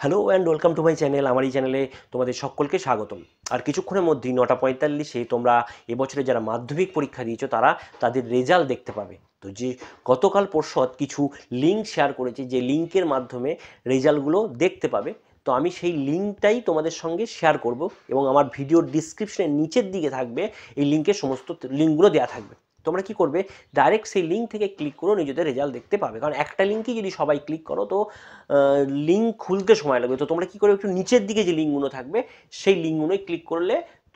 Hello and welcome to my channel. আমার এই চ্যানেলে তোমাদের সকলকে স্বাগতম। আর কিছুক্ষণের মধ্যেই 9:45-এ তোমরা এবছরে যারা মাধ্যমিক পরীক্ষা দিয়েছো তারা তাদের রেজাল্ট দেখতে পাবে। তো যে গতকাল পর্ষদ কিছু লিঙ্ক শেয়ার করেছে, যে লিঙ্কের মাধ্যমে রেজাল্টগুলো দেখতে পাবে। তো আমি সেই লিঙ্কটাই তোমাদের সঙ্গে শেয়ার করব এবং আমার ভিডিওর ডিসক্রিপশনের নিচের দিকে থাকবে, এই লিঙ্কের সমস্ত লিঙ্কগুলো দেওয়া থাকবে। তোমরা কি করবে, ডাইরেক্ট সেই লিঙ্ক থেকে ক্লিক করো, নিজেদের রেজাল্ট দেখতে পাবে। কারণ একটা লিঙ্কই যদি সবাই ক্লিক করো তো লিঙ্ক খুলতে সময় লাগবে। তো তোমরা কি করবে, একটু নিচের দিকে যে লিঙ্কগুলো থাকবে সেই লিঙ্কগুলোই ক্লিক করলে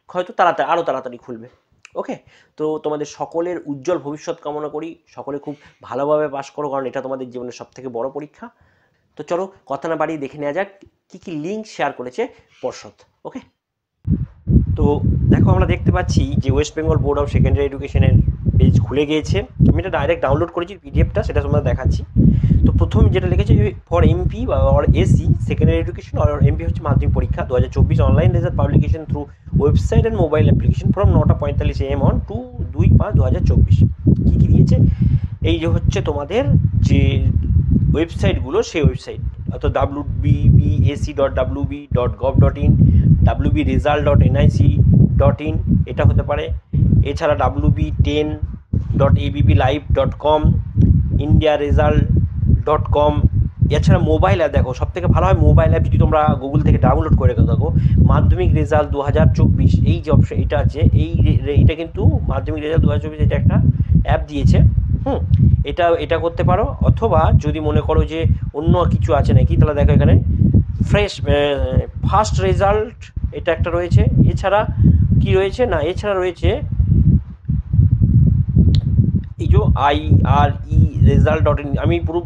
হয়তো আরও তাড়াতাড়ি খুলবে। ওকে, তো তোমাদের সকলের উজ্জ্বল ভবিষ্যৎ কামনা করি, সকলে খুব ভালোভাবে পাস করো, কারণ এটা তোমাদের জীবনের সবথেকে বড় পরীক্ষা। তো চলো কথা না বাড়িয়ে দেখে নেওয়া যাক কী কী লিঙ্ক শেয়ার করেছে পর্ষদ। ওকে, তো দেখো আমরা দেখতে পাচ্ছি যে West Bengal board of secondary এডুকেশনের পেজ খুলে গিয়েছে। আমি এটা ডাইরেক্ট ডাউনলোড করেছি পিডিএফটা, সেটা তোমরা দেখাচ্ছি। তো প্রথম যেটা লিখেছে for MP or AC secondary education, আর এমপি হচ্ছে মাধ্যমিক পরীক্ষা 2024 online result publication through website and mobile application from 9:45 AM on 2/5/2024। কী কী দিয়েছে, এই যে হচ্ছে তোমাদের যে ওয়েবসাইটগুলো, সেই ওয়েবসাইট অর্থাৎ wbbac.wb.gov.in, wbresult.nic.in এটা হতে পারে। এছাড়া wb10.abblive.com, indiaresult.com। এছাড়া মোবাইল অ্যাপ দেখো, সবথেকে ভালো হয় মোবাইল অ্যাপ যদি তোমরা গুগল থেকে ডাউনলোড করে দেখো, মাধ্যমিক রেজাল্ট 2024 এই যে অপশন এটা আছে, এইটা কিন্তু মাধ্যমিক রেজাল্ট 2024 এটা একটা অ্যাপ দিয়েছে। এটা করতে পারো। অথবা যদি মনে করো যে অন্য কিছু আছে নাকি, তাহলে দেখো এখানে ফার্স্ট রেজাল্ট এটা একটা রয়েছে। এছাড়া কি রয়েছে না, এছাড়া রয়েছে এই যে IRE-result.in। আমি পুরো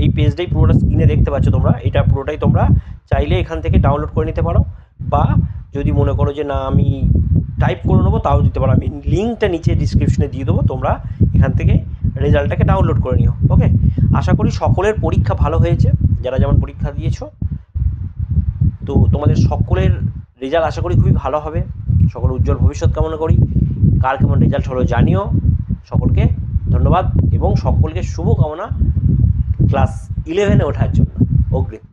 এই পেজটাই পুরোটা স্ক্রিনে দেখতে পাচ্ছ তোমরা, এটা পুরোটাই তোমরা চাইলে এখান থেকে ডাউনলোড করে নিতে পারো, বা যদি মনে করো যে না আমি টাইপ করে নেবো তাও দিতে পারো। আমি লিঙ্কটা নিচে ডিসক্রিপশনে দিয়ে দেবো, তোমরা এখান থেকে রেজাল্টটাকে ডাউনলোড করে নিও। ওকে, আশা করি সকলের পরীক্ষা ভালো হয়েছে, যারা যেমন পরীক্ষা দিয়েছো। তো তোমাদের সকলের রেজাল্ট আশা করি খুবই ভালো হবে। সকলের উজ্জ্বল ভবিষ্যৎ কামনা করি। কার কেমন রেজাল্ট হলো জানিও। সকলকে ধন্যবাদ এবং সকলকে শুভকামনা ক্লাস 11-এ ওঠার জন্য অগ্রিম।